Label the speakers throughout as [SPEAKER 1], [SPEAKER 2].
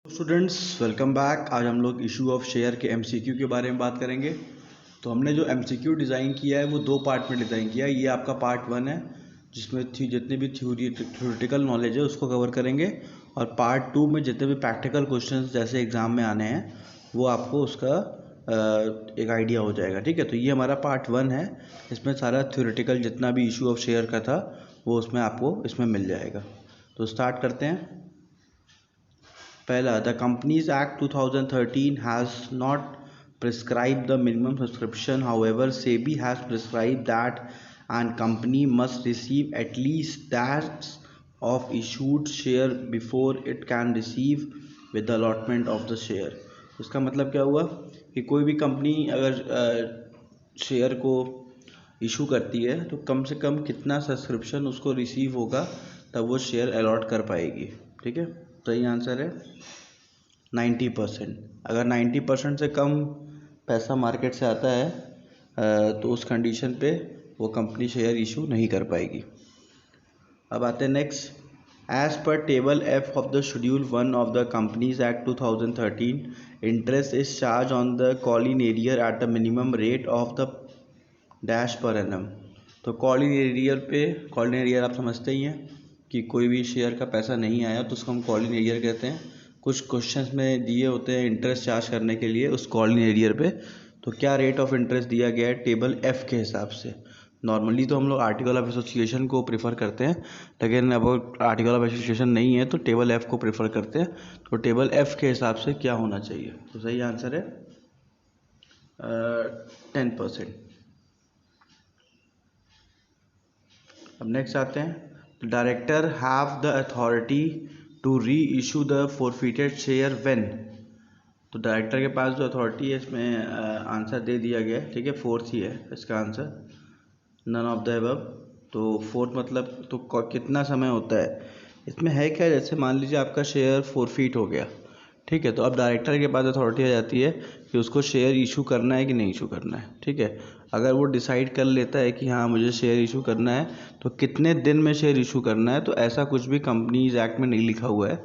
[SPEAKER 1] Students welcome back. आज हम लोग इशू ऑफ शेयर के एमसीक्यू के बारे में बात करेंगे। तो हमने जो एमसीक्यू डिज़ाइन किया है वो दो पार्ट में डिज़ाइन किया है। ये आपका पार्ट 1 है जिसमें जितनी भी थ्योरेटिकल नॉलेज है उसको कवर करेंगे, और पार्ट 2 में जितने भी प्रैक्टिकल क्वेश्चंस जैसे एग्ज़ाम में आने हैं वो आपको उसका एक आइडिया हो जाएगा। ठीक है, तो ये हमारा पार्ट 1 है। इसमें सारा थ्योरेटिकल जितना भी इशू ऑफ शेयर का था वो उसमें आपको इसमें मिल जाएगा। तो स्टार्ट करते हैं। पहला, the companies act 2013 has not prescribed the minimum subscription. However, SEBI has prescribed that and company must receive at least that of issued share before it can receive with the allotment of the share. इसका मतलब क्या हुआ कि कोई भी company अगर share को issue करती है तो कम से कम कितना सब्सक्रिप्शन उसको रिसीव होगा तब वो शेयर अलॉट कर पाएगी। ठीक है, तो ये आंसर है 90%। अगर 90% से कम पैसा मार्केट से आता है तो उस कंडीशन पे वो कंपनी शेयर इशू नहीं कर पाएगी। अब आते हैं next. As per table F of the schedule 1 of the companies act 2013, interest is charge on the call in arrear at the minimum rate of the dash per annum. तो call in arrear आप समझते ही हैं कि कोई भी share का पैसा नहीं आया तो उसको हम कॉल इन एरियर कहते हैं। कुछ क्वेश्चंस में दिए होते हैं इंटरेस्ट चार्ज करने के लिए उस कॉल इन एरियर पे, तो क्या रेट ऑफ इंटरेस्ट दिया गया है टेबल एफ के हिसाब से। नॉर्मली तो हम लोग आर्टिकल ऑफ एसोसिएशन को प्रेफर करते हैं, लेकिन अब आर्टिकल ऑफ एसोसिएशन नहीं है तो टेबल एफ को प्रेफर करते हैं। तो टेबल एफ के हिसाब से क्या होना चाहिए, तो सही आंसर है 10%। अब नेक्स्ट आते हैं। Director have the authority to reissue the forfeited share when. तो डायरेक्टर के पास जो अथॉरिटी है इसमें आंसर दे दिया गया है। ठीक है, फोर्थ ही है इसका answer, none of the above. तो फोर्थ मतलब तो कितना समय होता है इसमें है क्या, जैसे मान लीजिए आपका शेयर फोरफिट हो गया। ठीक है, तो अब डायरेक्टर के पास अथॉरिटी आ जाती है कि उसको शेयर इशू करना है कि नहीं इशू करना है। ठीक है, अगर वो डिसाइड कर लेता है कि हाँ मुझे शेयर इशू करना है तो कितने दिन में शेयर इशू करना है, तो ऐसा कुछ भी कंपनीज एक्ट में नहीं लिखा हुआ है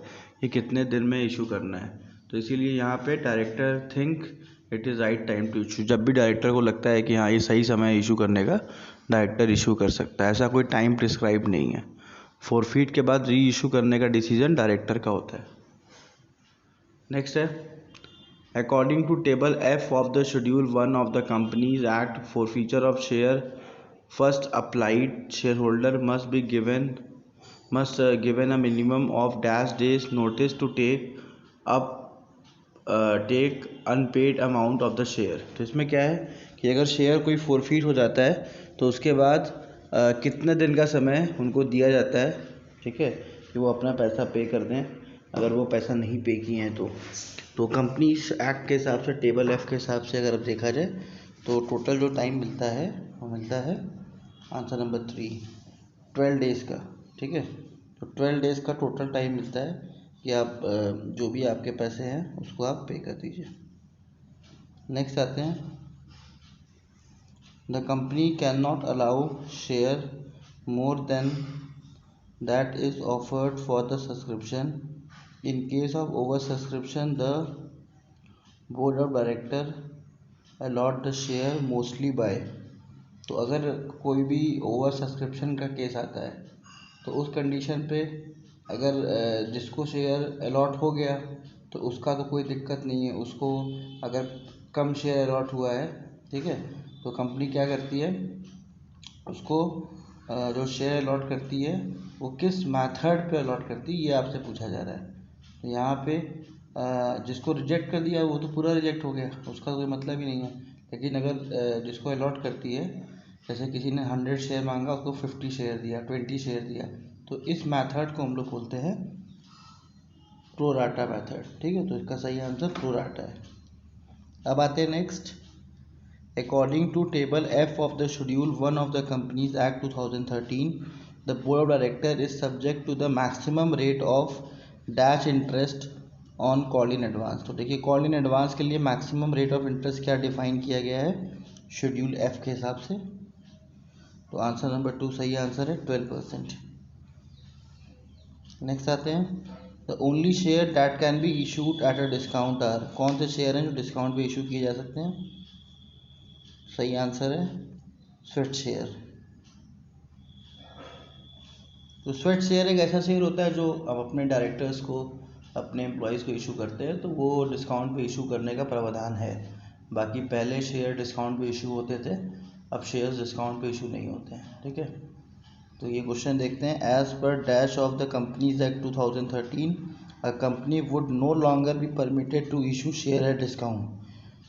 [SPEAKER 1] कि कितने दिन में इशू करना है। तो इसीलिए यहाँ पे director think it is right time to issue. जब भी डायरेक्टर को लगता है कि हाँ ये सही समय है इशू करने का, डायरेक्टर इशू कर सकता है। ऐसा कोई टाइम प्रिस्क्राइब नहीं है। फोरफिट के बाद री इशू करने का डिसीजन डायरेक्टर का होता है। नेक्स्ट है, according to table F of the schedule 1 of the companies act, forfeiture of share first applied share holder must given a minimum of dash days notice to take unpaid amount of the share. तो इसमें क्या है कि अगर share कोई forfeit हो जाता है तो उसके बाद कितने दिन का समय उनको दिया जाता है, ठीक है, कि वो अपना पैसा पे कर दें अगर वो पैसा नहीं पे किए हैं तो कंपनीज एक्ट के हिसाब से टेबल एफ के हिसाब से अगर अब देखा जाए तो टोटल जो टाइम मिलता है वो मिलता है आंसर नंबर 3, 12 डेज़ का। ठीक है, तो 12 डेज़ का टोटल टाइम मिलता है कि आप जो भी आपके पैसे हैं उसको आप पे कर दीजिए। नेक्स्ट आते हैं, the company can not allow share more than that is offered for the subscription. In case of over subscription the board of director allot the share mostly by. तो अगर कोई भी ओवर सब्सक्रिप्शन का case आता है तो उस condition पे अगर जिसको शेयर अलॉट हो गया तो उसका तो कोई दिक्कत नहीं है। उसको अगर कम शेयर अलॉट हुआ है, ठीक है, तो कंपनी क्या करती है उसको जो शेयर अलॉट करती है वो किस मेथड पे अलॉट करती है ये आपसे पूछा जा रहा है। तो यहाँ पे जिसको रिजेक्ट कर दिया वो तो पूरा रिजेक्ट हो गया, उसका कोई मतलब ही नहीं है। लेकिन अगर जिसको अलॉट करती है, जैसे किसी ने 100 शेयर मांगा उसको 50 शेयर दिया, 20 शेयर दिया, तो इस मेथड को हम लोग बोलते हैं प्रो राटा मेथड। ठीक है, तो इसका सही आंसर प्रो राटा है। अब आते हैं next. According to table F of the schedule 1 of the companies act 2013, the board of director is subject to the maximum rate of dash interest on call in advance. तो देखिए call in advance के लिए maximum rate of interest क्या define किया गया है schedule F के हिसाब से। तो आंसर नंबर 2 सही आंसर है 12%। नेक्स्ट आते हैं,
[SPEAKER 2] the only share that can be issued at a discount are, कौन से शेयर हैं जो डिस्काउंट पे इशू किए जा सकते हैं? सही आंसर है स्वेट शेयर। तो स्वेट शेयर एक ऐसा शेयर होता है जो अब अपने डायरेक्टर्स को, अपने एम्प्लॉयज़ को इशू करते हैं, तो वो डिस्काउंट पे इशू करने का प्रावधान है। बाकी पहले शेयर डिस्काउंट पे इशू होते थे, अब शेयर्स डिस्काउंट पे इशू नहीं होते हैं। ठीक है, तो ये क्वेश्चन देखते हैं। As per dash of the companies act 2013 a company would no longer be permitted to issue share at discount.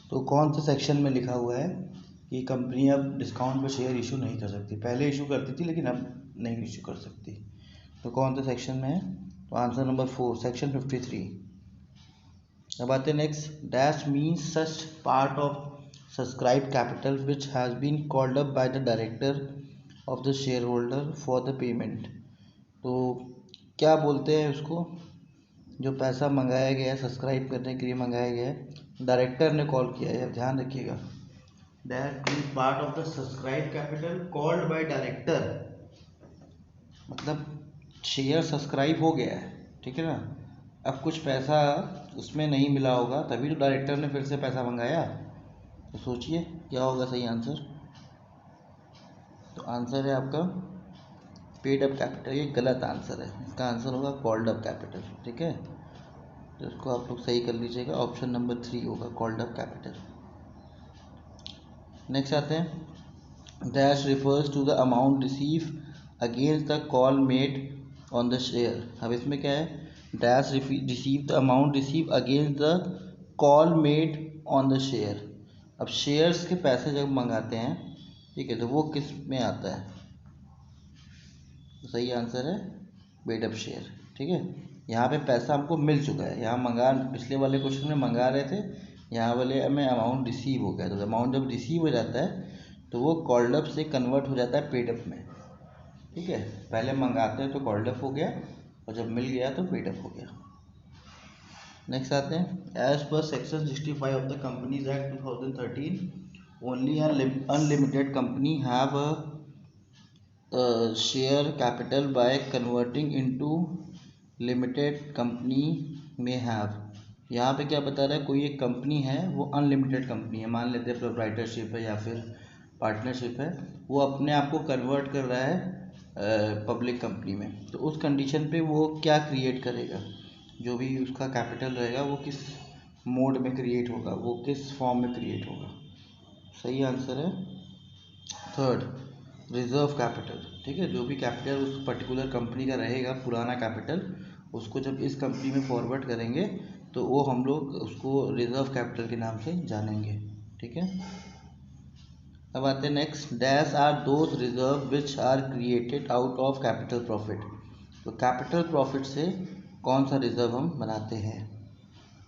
[SPEAKER 2] तो कौन से सेक्शन में लिखा हुआ है कि कंपनी अब डिस्काउंट पर शेयर इशू नहीं कर सकती? पहले इशू करती थी लेकिन अब नहीं इशू कर सकती। तो कौन से सेक्शन में है? तो आंसर नंबर 4, सेक्शन 53। अब आते हैं next. Dash means such part of subscribe capital which has been called up by the director of the share holder for the payment. तो क्या बोलते हैं उसको, जो पैसा मंगाया गया है, सब्सक्राइब करने के लिए मंगाया गया है, डायरेक्टर ने कॉल किया है, ध्यान रखिएगा। That means part of the subscribe capital called by director, मतलब शेयर सब्सक्राइब हो गया है, ठीक है ना। अब कुछ पैसा उसमें नहीं मिला होगा, तभी तो डायरेक्टर ने फिर से पैसा मंगाया। तो सोचिए क्या होगा सही आंसर। तो आंसर है आपका पेड अप कैपिटल। ये गलत आंसर है, इसका आंसर होगा कॉल्ड अप कैपिटल। ठीक है, तो इसको आप लोग सही कर लीजिएगा, ऑप्शन नंबर 3 होगा कॉल्ड अप कैपिटल। नेक्स्ट आते हैं। Dash refers to the amount receive against the call made on the share. अब इसमें क्या है, dash receive the amount receive against the call made on the share. अब shares के पैसे जब मंगाते हैं, ठीक है, तो वो किस में आता है? तो सही आंसर है पेड अप शेयर। ठीक है, यहाँ पे पैसा हमको मिल चुका है, यहाँ पिछले वाले क्वेश्चन में मंगा रहे थे, यहाँ वाले में अमाउंट रिसीव हो गया। तो अमाउंट जब रिसीव हो जाता है तो वो कॉल्ड अप से कन्वर्ट हो जाता है पेड अप में। ठीक है, पहले मंगाते हैं तो कॉल्ड अप हो गया, और जब मिल गया तो पेड अप हो गया। नेक्स्ट आते हैं। As per section 65 of the companies act 2013 only unlimited company have share capital by converting into limited company में हैव। यहाँ पे क्या बता रहा है, कोई एक कंपनी है, वो अनलिमिटेड कंपनी है, मान लेते हैं प्रोप्राइटरशिप है या फिर पार्टनरशिप है, वो अपने आप को कन्वर्ट कर रहा है पब्लिक कंपनी में। तो उस कंडीशन पे वो क्या क्रिएट करेगा, जो भी उसका कैपिटल रहेगा वो किस मोड में क्रिएट होगा, वो किस फॉर्म में क्रिएट होगा। सही आंसर है थर्ड, रिजर्व कैपिटल। ठीक है, जो भी कैपिटल उस पर्टिकुलर कंपनी का रहेगा, पुराना कैपिटल, उसको जब इस कंपनी में फॉरवर्ड करेंगे तो वो हम लोग उसको रिजर्व कैपिटल के नाम से जानेंगे। ठीक है, अब आते हैं next. Dash are those reserve which are created out of capital profit. तो कैपिटल प्रॉफिट से कौन सा रिजर्व हम बनाते हैं?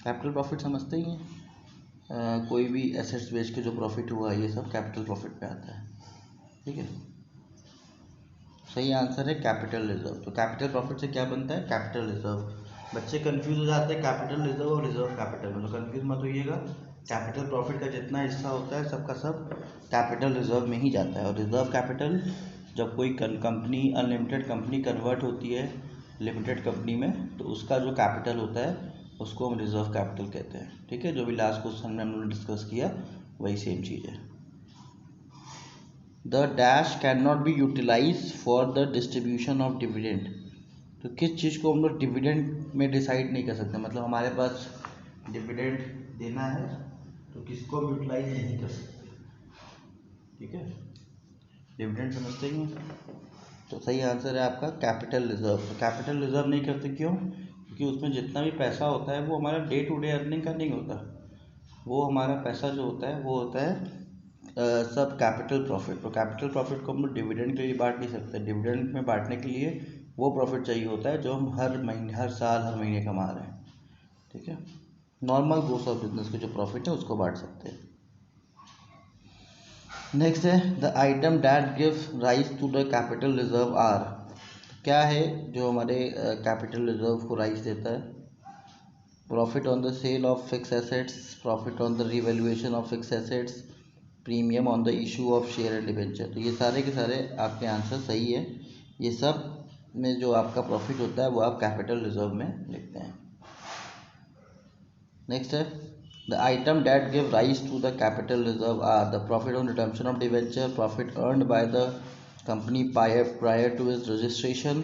[SPEAKER 2] कैपिटल प्रॉफिट समझते ही हैं, कोई भी एसेट्स बेच के जो प्रॉफिट हुआ, ये सब कैपिटल प्रॉफिट पे आता है। ठीक है, सही आंसर है कैपिटल रिजर्व। तो कैपिटल प्रॉफिट से क्या बनता है? Capital reserve. बच्चे कंफ्यूज हो जाते हैं कैपिटल रिजर्व और रिजर्व कैपिटल में, तो कंफ्यूज मत होइएगा। कैपिटल प्रॉफिट का जितना हिस्सा होता है सबका सब कैपिटल रिजर्व में ही जाता है। और रिजर्व कैपिटल जब कोई कंपनी, अनलिमिटेड कंपनी कन्वर्ट होती है लिमिटेड कंपनी में, तो उसका जो कैपिटल होता है उसको हम रिजर्व कैपिटल कहते हैं। ठीक है, जो भी लास्ट क्वेश्चन में हम लोगों ने डिस्कस किया वही सेम चीज़ है। The dash can not be utilize for the distribution of dividend. तो किस चीज़ को हम लोग डिविडेंड में डिसाइड नहीं कर सकते, मतलब हमारे पास डिविडेंड देना है तो किसको हम यूटिलाइज नहीं कर सकते। ठीक है, डिविडेंड समझते ही हैं। तो सही आंसर है आपका कैपिटल रिजर्व। तो कैपिटल रिजर्व नहीं करते क्यों? क्योंकि उसमें जितना भी पैसा होता है वो हमारा डे टू डे अर्निंग का नहीं होता, वो हमारा पैसा जो होता है वो होता है सब कैपिटल प्रॉफिट। तो कैपिटल प्रॉफिट को हम लोग डिविडेंड के लिए बांट नहीं सकते। डिविडेंड में बांटने के लिए वो प्रॉफिट चाहिए होता है जो हम हर महीने, हर साल, हर महीने कमा रहे हैं। ठीक है, नॉर्मल कोर्स ऑफ बिजनेस के जो प्रॉफिट है उसको बांट सकते हैं। नेक्स्ट है the item that gives rise to the capital reserve are. क्या है जो हमारे कैपिटल रिजर्व को राइज देता है? Profit on the sale of fix assets, profit on the revaluation of fix assets, premium on the issue of share and debenture. तो ये सारे के सारे आपके आंसर सही है। ये सब में जो आपका प्रॉफिट होता है वो आप कैपिटल रिजर्व में लिखते हैं। नेक्स्ट है the item that give rise to the capital reserve are the profit on redemption of debenture, profit earned by the company prior to its registration,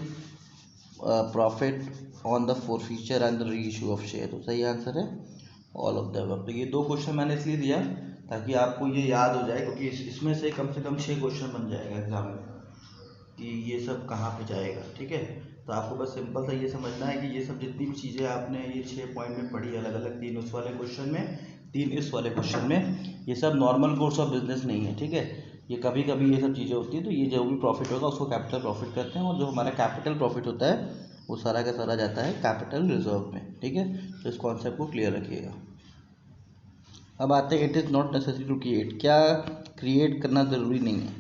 [SPEAKER 2] profit on the forfeiture and the reissue of share. तो सही answer है all of the above. तो ये 2 question मैंने इसलिए दिया ताकि आपको ये याद हो जाए, क्योंकि इसमें से कम 6 क्वेश्चन बन जाएगा एग्जाम में कि ये सब कहाँ पे जाएगा। ठीक है, तो आपको बस सिंपल सा ये समझना है कि ये सब जितनी भी चीज़ें आपने ये 6 पॉइंट में पढ़ी अलग अलग, 3 उस वाले क्वेश्चन में 3 इस वाले क्वेश्चन में, ये सब नॉर्मल कोर्स ऑफ बिजनेस नहीं है। ठीक है, ये कभी कभी ये सब चीज़ें होती है। तो ये जो भी प्रॉफिट होगा उसको कैपिटल प्रॉफिट करते हैं, और जो हमारा कैपिटल प्रॉफिट होता है वो सारा का सारा जाता है कैपिटल रिजर्व में। ठीक है, तो इस कॉन्सेप्ट को क्लियर रखिएगा। अब आते हैं it is not necessary to create. क्या क्रिएट करना ज़रूरी नहीं है?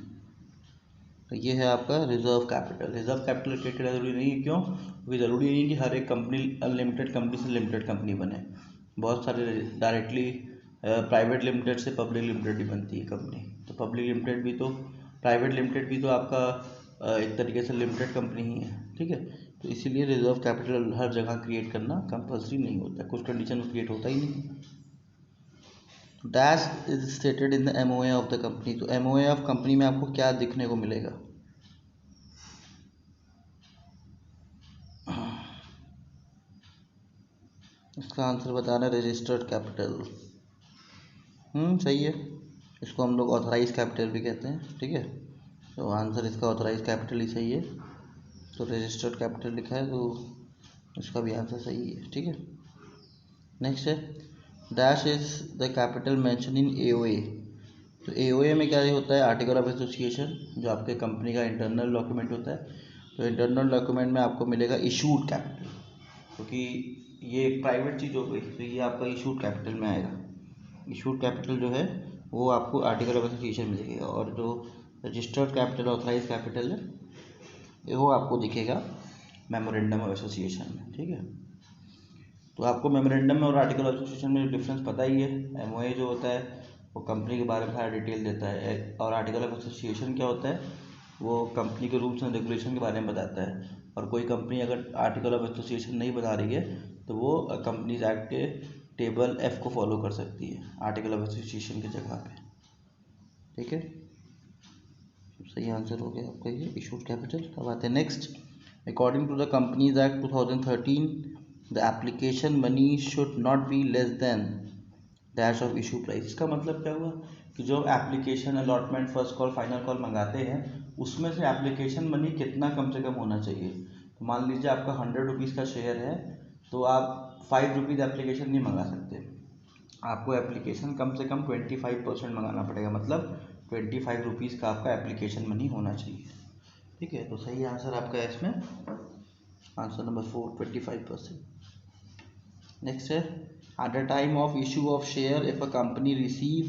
[SPEAKER 2] तो ये है आपका reserve capital. Reserve capital create करना ज़रूरी नहीं है। क्यों? क्योंकि ज़रूरी नहीं है कि हर एक कंपनी अनलिमिटेड कंपनी से लिमिटेड कंपनी बने। बहुत सारे डायरेक्टली प्राइवेट लिमिटेड से पब्लिक लिमिटेड ही बनती है कंपनी। तो पब्लिक लिमिटेड भी तो, प्राइवेट लिमिटेड भी तो आपका एक तरीके से लिमिटेड कंपनी ही है। ठीक है, तो इसीलिए रिजर्व कैपिटल हर जगह क्रिएट करना कंपल्सरी नहीं होता, कुछ कंडीशन में क्रिएट होता ही नहीं। Dash is stated in the MOA of the company. तो एमओए ऑफ कंपनी में आपको क्या दिखने को मिलेगा? इसका आंसर बताना रजिस्टर्ड कैपिटल। सही है, इसको हम लोग ऑथराइज कैपिटल भी कहते हैं। ठीक है, तो आंसर इसका ऑथराइज कैपिटल ही सही है। तो रजिस्टर्ड कैपिटल लिखा है तो इसका भी आंसर सही है। ठीक है, नेक्स्ट है dash is the capital mention in AOA. तो एओए में क्या होता है? आर्टिकल ऑफ एसोसिएशन, जो आपके कंपनी का इंटरनल डॉक्यूमेंट होता है। तो इंटरनल डॉक्यूमेंट में आपको मिलेगा इशूड कैपिटल, क्योंकि ये एक प्राइवेट चीज़ हो गई, तो ये आपका इशूड कैपिटल में आएगा। इशूड कैपिटल जो है वो आपको आर्टिकल ऑफ एसोसिएशन में दिखेगा, और जो रजिस्टर्ड कैपिटल ऑथराइज कैपिटल है वो आपको दिखेगा मेमोरेंडम ऑफ एसोसिएशन में। ठीक है, तो आपको मेमोरेंडम में और आर्टिकल ऑफ एसोसिएशन में डिफरेंस पता ही है। एमओए जो होता है वो कंपनी के बारे में सारा डिटेल देता है, और आर्टिकल ऑफ एसोसिएशन क्या होता है? वो कंपनी के रूल्स एंड रेगुलेशन के बारे में बताता है। और कोई कंपनी अगर आर्टिकल ऑफ एसोसिएशन नहीं बना रही है तो वो कंपनीज एक्ट के टेबल F को फॉलो कर सकती है आर्टिकल ऑफ एसोसिएशन की जगह पे। ठीक है, सही आंसर हो गया आपका ये इशूड कैपिटल। अब आते हैं next. According to the companies act 2013 the application money should not be less than dash of issue price. इसका मतलब क्या हुआ कि जो application allotment first call final call मंगाते हैं उसमें से एप्लीकेशन मनी कितना कम से कम होना चाहिए। तो मान लीजिए आपका 100 रुपीज़ का शेयर है, तो आप 5 रुपीज़ एप्लीकेशन नहीं मंगा सकते, आपको एप्लीकेशन कम से कम 25% मंगाना पड़ेगा, मतलब 25 रुपीज़ का आपका एप्लीकेशन मनी होना चाहिए। ठीक है, तो सही आंसर आपका है इसमें आंसर नंबर 4 25%। नेक्स्ट है at the time of issue of share if a company receive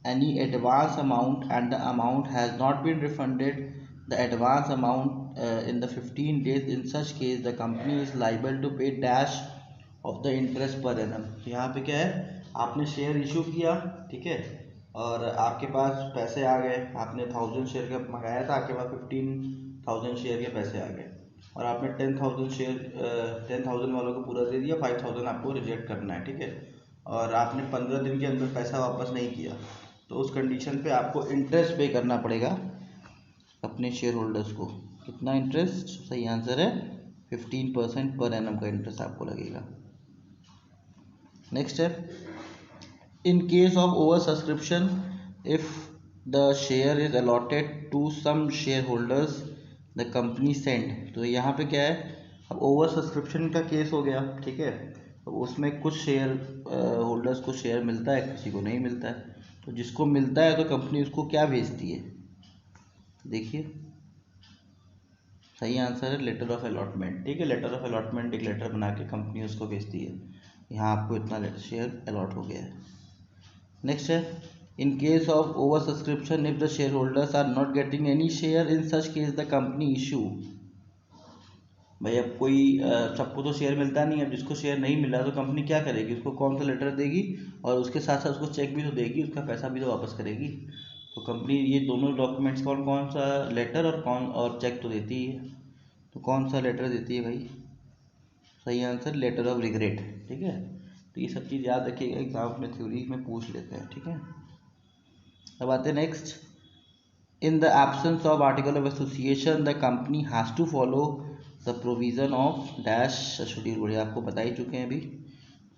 [SPEAKER 2] any advance amount and the amount has not been refunded the advance amount in the 15 days, in such case the company is liable to pay dash of the interest per annum. तो यहाँ पे क्या है, आपने share issue किया, ठीक है, और आपके पास पैसे आ गए, आपने 1000 शेयर का मंगाया था, आपके पास 15,000 शेयर के पैसे आ गए, और आपने 10,000 वालों को पूरा दे दिया, 5,000 आपको रिजेक्ट करना है। ठीक है, और आपने 15 दिन के अंदर पैसा वापस नहीं किया, तो उस कंडीशन पे आपको इंटरेस्ट पे करना पड़ेगा अपने शेयर होल्डर्स को। कितना इंटरेस्ट? सही आंसर है 15% पर एनम का इंटरेस्ट आपको लगेगा। नेक्स्ट है in case of over subscription if the share is allotted to some share holders the company send. तो यहाँ पे क्या है, अब ओवर सब्सक्रिप्शन का केस हो गया, ठीक है, तो उसमें कुछ शेयर होल्डर्स को शेयर मिलता है, किसी को नहीं मिलता है। तो जिसको मिलता है तो कंपनी उसको क्या भेजती है? देखिए सही आंसर है लेटर ऑफ अलॉटमेंट। ठीक है, लेटर ऑफ अलॉटमेंट एक लेटर बना के कंपनी उसको भेजती है, यहाँ आपको इतना शेयर अलॉट हो गया है। नेक्स्ट है in case of over subscription if the share holders are not getting any share in such case the company issue. भाई अब कोई सबको तो शेयर मिलता नहीं है, अब जिसको शेयर नहीं मिला तो कंपनी क्या करेगी, उसको कौन सा लेटर देगी, और उसके साथ साथ उसको चेक भी तो देगी, उसका पैसा भी तो वापस करेगी। तो कंपनी ये दोनों डॉक्यूमेंट्स कौन कौन सा, लेटर और चेक तो देती ही है। तो कौन सा लेटर देती है भाई? सही आंसर लेटर ऑफ रिग्रेट। ठीक है, तो ये सब चीज़ याद रखिएगा, एग्जाम में थ्योरी में पूछ लेते हैं। ठीक है, अब आते हैं next. In the absence of article of association the company has to follow the provision of dash schedule. बढ़िया, आपको बता ही चुके हैं अभी।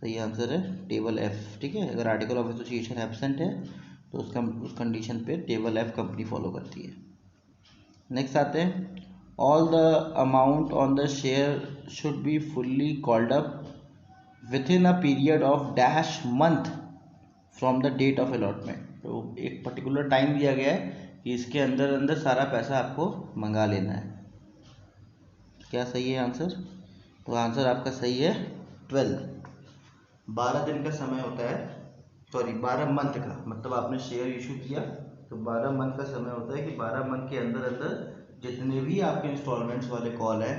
[SPEAKER 2] सही आंसर है टेबल एफ। ठीक है, अगर आर्टिकल ऑफ एसोसिएशन एब्सेंट है तो उस कंडीशन पे टेबल एफ कंपनी फॉलो करती है। नेक्स्ट आते हैं, all the amount on the share should be fully called up within a period of dash month from the date of allotment. तो एक पर्टिकुलर टाइम दिया गया है कि इसके अंदर अंदर सारा पैसा आपको मंगा लेना है। क्या सही है आंसर? तो आंसर आपका सही है 12 दिन का समय होता है, सॉरी 12 मंथ का, मतलब आपने शेयर इशू किया तो 12 मंथ का समय होता है कि 12 मंथ के अंदर अंदर जितने भी आपके इंस्टॉलमेंट्स वाले कॉल हैं,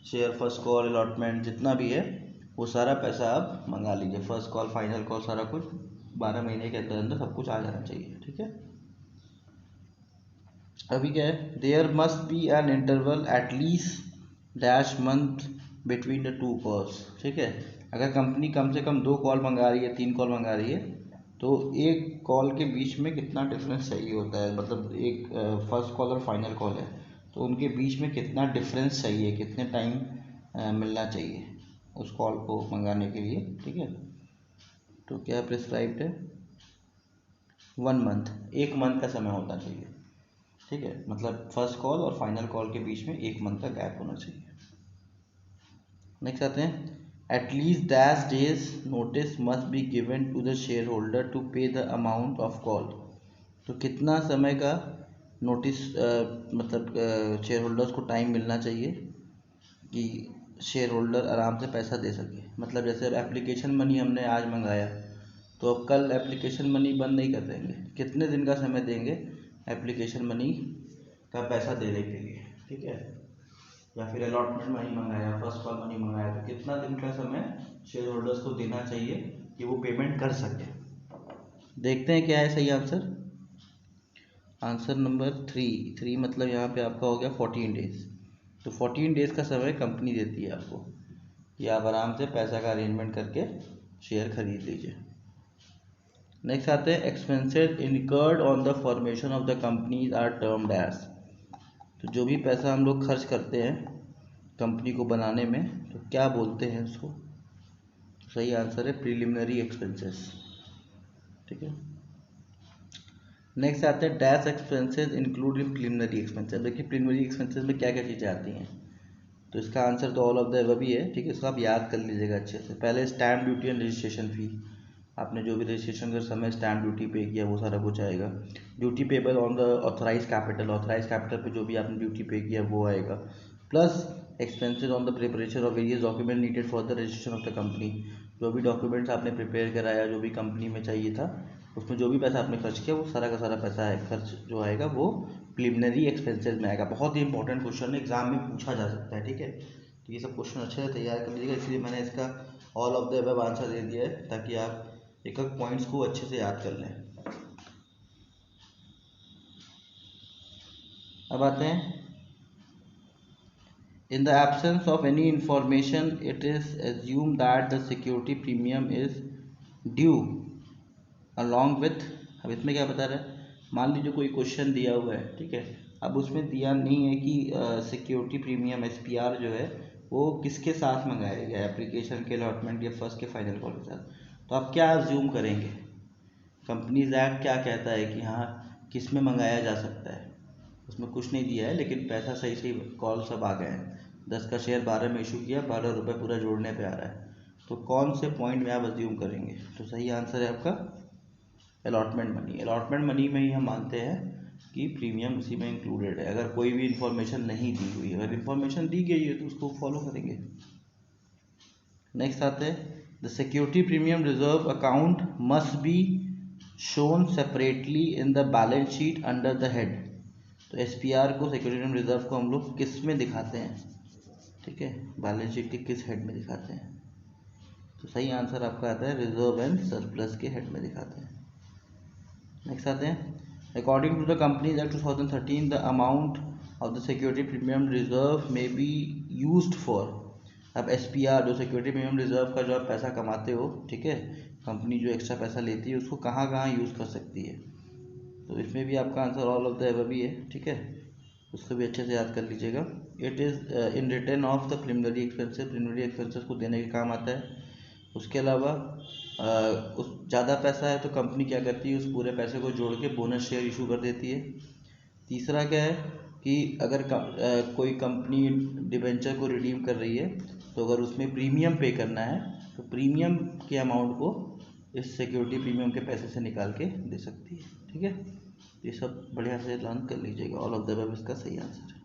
[SPEAKER 2] शेयर फर्स्ट कॉल अलॉटमेंट जितना भी है, वो सारा पैसा आप मंगा लीजिए। फर्स्ट कॉल फाइनल कॉल सारा कुछ 12 महीने के अंदर अंदर सब कुछ आ जाना चाहिए। ठीक है, अभी क्या है, there must be an interval at least dash month between the two calls. ठीक है, अगर कंपनी कम से कम 2 कॉल मंगा रही है, 3 कॉल मंगा रही है, तो एक कॉल के बीच में कितना डिफरेंस चाहिए होता है, मतलब एक फर्स्ट कॉल और फाइनल कॉल है तो उनके बीच में कितना डिफरेंस चाहिए, कितने टाइम मिलना चाहिए उस कॉल को मंगाने के लिए। ठीक है, तो क्या प्रिस्क्राइब्ड है 1 मंथ, 1 मंथ का समय होना चाहिए। ठीक है, मतलब फर्स्ट कॉल और फाइनल कॉल के बीच में 1 मंथ का गैप होना चाहिए। नेक्स्ट आते हैं, at least dash days notice must be given to the share holder to pay the amount of call. तो कितना समय का नोटिस मतलब शेयर होल्डर्स को टाइम मिलना चाहिए कि शेयर होल्डर आराम से पैसा दे सके। मतलब जैसे अब एप्लीकेशन मनी हमने आज मंगाया तो अब कल एप्लीकेशन मनी बंद नहीं कर देंगे, कितने दिन का समय देंगे एप्लीकेशन मनी का पैसा देने के लिए। ठीक है, या फिर अलॉटमेंट मनी मंगाया, फर्स्ट कॉल मनी मंगाया, तो कितना दिन का समय शेयर होल्डर्स को देना चाहिए कि वो पेमेंट कर सके। देखते हैं क्या है सही आंसर। आंसर नंबर 3 मतलब यहाँ पे आपका हो गया 14 डेज। तो 14 डेज का समय कंपनी देती है आपको कि आप आराम से पैसा का अरेंजमेंट करके शेयर खरीद लीजिए। नेक्स्ट आते हैं, expenses incurred on the formation of the companies are termed as. तो जो भी पैसा हम लोग खर्च करते हैं कंपनी को बनाने में तो क्या बोलते हैं उसको? सही आंसर है प्रिलिमिनरी एक्सपेंसेस। ठीक है, नेक्स्ट आते हैं, dash expenses include in preliminary expenses. देखिए प्रिलिमिनरी एक्सपेंसेस में क्या क्या चीज़ें आती हैं, तो इसका आंसर तो ऑल ऑफ द अबव ही है। ठीक है, इसको आप याद कर लीजिएगा अच्छे से। पहले स्टैम्प ड्यूटी एंड रजिस्ट्रेशन फ़ी, आपने जो भी रजिस्ट्रेशन के समय स्टैम्प ड्यूटी पे किया वो सारा कुछ आएगा। Duty payable on the authorise capital, authorise capital पे जो भी आपने ड्यूटी पे किया वो आएगा। Plus expenses on the preparation of various document needed for the registration of the company. जो भी डॉक्यूमेंट्स आपने प्रिपेयर कराया, जो भी कंपनी में चाहिए था, उसमें जो भी पैसा आपने खर्च किया वो सारा का सारा पैसा है खर्च जो आएगा वो प्रिलिमिनरी एक्सपेंसेस में आएगा। बहुत ही इंपॉर्टेंट क्वेश्चन है, एग्जाम में पूछा जा सकता है। ठीक है, तो ये सब क्वेश्चन अच्छे से तैयार कर लीजिएगा, इसलिए मैंने इसका all of the above answer दे दिया है ताकि आप एक एक पॉइंट्स को अच्छे से याद कर लें। अब आते हैं, इन the absence of any information it is assume that the security premium is due along with. अब इसमें क्या बता रहा है, मान लीजिए कोई क्वेश्चन दिया हुआ है, ठीक है, अब उसमें दिया नहीं है कि सिक्योरिटी प्रीमियम SPR जो है वो किसके साथ मंगाया गया, एप्लीकेशन के अलॉटमेंट या फर्स्ट के फाइनल कॉल के साथ। तो आप क्या अज्यूम करेंगे, कंपनीज एक्ट क्या कहता है कि हाँ किस में मंगाया जा सकता है, उसमें कुछ नहीं दिया है लेकिन पैसा सही सही कॉल सब आ गए हैं। 10 का शेयर 12 में इशू किया, 12 रुपये पूरा जोड़ने पे आ रहा है, तो कौन से पॉइंट में आप अज्यूम करेंगे? तो सही आंसर है आपका अलॉटमेंट मनी। अलॉटमेंट मनी में ही हम मानते हैं कि प्रीमियम उसी में इंक्लूडेड है। अगर कोई भी इन्फॉर्मेशन नहीं दी हुई है, अगर इन्फॉर्मेशन दी गई है तो उसको फॉलो करेंगे। नेक्स्ट आते हैं, the security premium reserve account must be shown separately in the balance sheet under the head. तो SPR को, सिक्योरिटी प्रीमियम रिजर्व को हम लोग किस में दिखाते हैं? ठीक है, बैलेंस शीट के किस हेड में दिखाते हैं? तो सही आंसर आपका आता है रिजर्व एंड सरप्लस के हेड में दिखाते हैं। नेक्स्ट आते हैं, according to the company act 2013 the amount of the security premium reserve may be used for. अब SPR जो सिक्योरिटी प्रीमियम रिजर्व का जो आप पैसा कमाते हो, ठीक है, कंपनी जो एक्स्ट्रा पैसा लेती है उसको कहाँ कहाँ यूज़ कर सकती है। तो इसमें भी आपका answer all of the above ही है, ठीक है, उसको भी अच्छे से याद कर लीजिएगा। It is in return of the preliminary expenses, preliminary expenses को देने के काम आता है। उसके अलावा उस ज़्यादा पैसा है तो कंपनी क्या करती है, उस पूरे पैसे को जोड़ के बोनस शेयर इशू कर देती है। तीसरा क्या है कि अगर कोई कंपनी डिबेंचर को रिडीम कर रही है तो अगर उसमें प्रीमियम पे करना है तो प्रीमियम के अमाउंट को इस सिक्योरिटी प्रीमियम के पैसे से निकाल के दे सकती है, ठीक है। ये सब बढ़िया से लर्न कर लीजिएगा, ऑल ऑफ द अबव इसका सही आंसर है।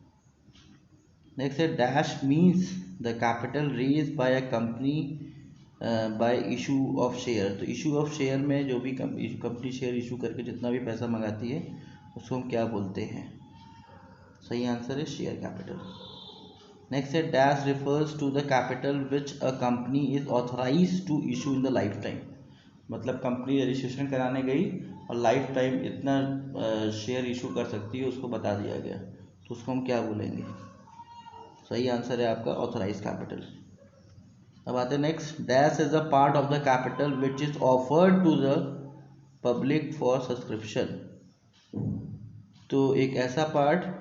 [SPEAKER 2] नेक्स्ट है dash means the capital raise by a company by issue of share. तो इशू ऑफ शेयर में जो भी कंपनी शेयर इशू करके जितना भी पैसा मंगाती है उसको हम क्या बोलते हैं। सही आंसर है शेयर कैपिटल। नेक्स्ट है dash refers to the capital which a company is authorized to issue in the life time. मतलब कंपनी रजिस्ट्रेशन कराने गई और लाइफ टाइम इतना शेयर इशू कर सकती है उसको बता दिया गया, तो उसको हम क्या बोलेंगे। सही आंसर है आपका ऑथराइज कैपिटल। अब आते हैं next, dash is a part of the capital which is offered to the public for subscription. तो एक ऐसा पार्ट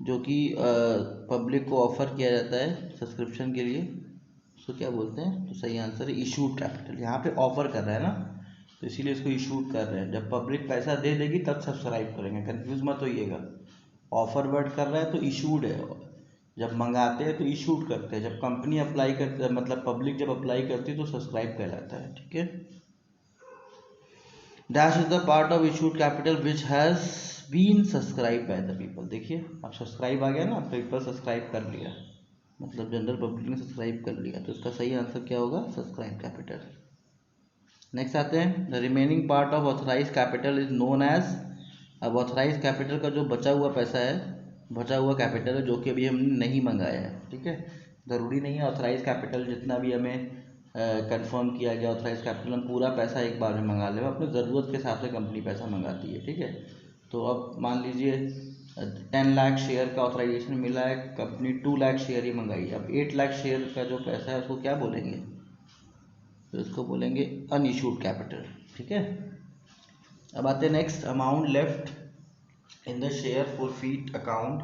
[SPEAKER 2] जो कि पब्लिक को ऑफर किया जाता है सब्सक्रिप्शन के लिए, उसको क्या बोलते हैं। तो सही आंसर है इशूड कैपिटल। यहाँ पे ऑफर कर रहा है ना, तो इसीलिए इसको इशूड कर रहे हैं। जब पब्लिक पैसा दे देगी तब सब्सक्राइब करेंगे, कंफ्यूज मत होइएगा। ऑफर वर्ड कर रहा है तो इशूड है, जब मंगाते हैं तो इशूड करते हैं, जब कंपनी अप्लाई करते है मतलब पब्लिक जब अप्लाई करती है तो सब्सक्राइब कहलाता है, ठीक है। Dash is the part of issued capital which has been subscribe by the people. देखिए अब सब्सक्राइब आ गया ना, पीपल सब्सक्राइब कर लिया, मतलब जनरल पब्लिक ने सब्सक्राइब कर लिया, तो इसका सही आंसर क्या होगा, सब्सक्राइब कैपिटल। नेक्स्ट आते हैं, the remaining part of authorise capital is known as. अब ऑथराइज कैपिटल का जो बचा हुआ पैसा है, बचा हुआ कैपिटल है जो कि अभी हमने नहीं मंगाया है, ठीक है। ज़रूरी नहीं है ऑथराइज कैपिटल जितना भी हमें कंफर्म किया गया ऑथराइज कैपिटल हम पूरा पैसा एक बार में मंगा लें, अपनी ज़रूरत के हिसाब से कंपनी पैसा मंगाती है, ठीक है। तो अब मान लीजिए 10 लाख शेयर का ऑथराइजेशन मिला है, कंपनी 2 लाख शेयर ही मंगाई, अब 8 लाख शेयर का जो पैसा है उसको क्या बोलेंगे, तो इसको बोलेंगे अनइशूड कैपिटल, ठीक है। अब आते हैं next, amount left in the share forfeit account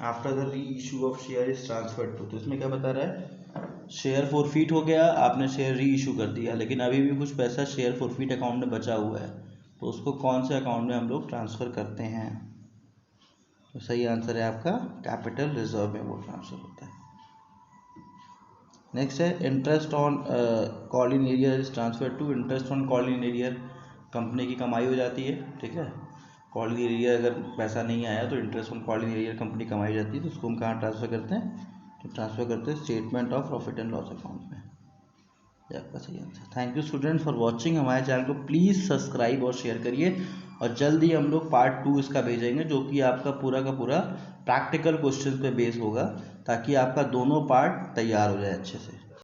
[SPEAKER 2] after the reissue of share is transferred to. तो इसमें क्या बता रहा है, शेयर फॉरफीट हो गया, आपने शेयर री इशू कर दिया, लेकिन अभी भी कुछ पैसा शेयर फॉरफीट अकाउंट में बचा हुआ है, तो उसको कौन से अकाउंट में हम लोग ट्रांसफ़र करते हैं। तो सही आंसर है आपका कैपिटल रिजर्व में वो ट्रांसफ़र होता है। नेक्स्ट है interest on call in arrear is transfer to. Interest on call in arrear company की कमाई हो जाती है, ठीक है। कॉल इन एरियर अगर पैसा नहीं आया तो interest on call in arrear company कमाई जाती है, तो उसको हम कहाँ ट्रांसफ़र करते हैं, तो ट्रांसफ़र करते हैं statement of profit and loss account में। ये आपका सही answer. Thank you student for watching. हमारे चैनल को प्लीज़ सब्सक्राइब और शेयर करिए, और जल्दी हम लोग पार्ट 2 इसका भेजेंगे जो कि आपका पूरा का पूरा प्रैक्टिकल क्वेश्चन पे बेस होगा, ताकि आपका दोनों पार्ट तैयार हो जाए अच्छे से।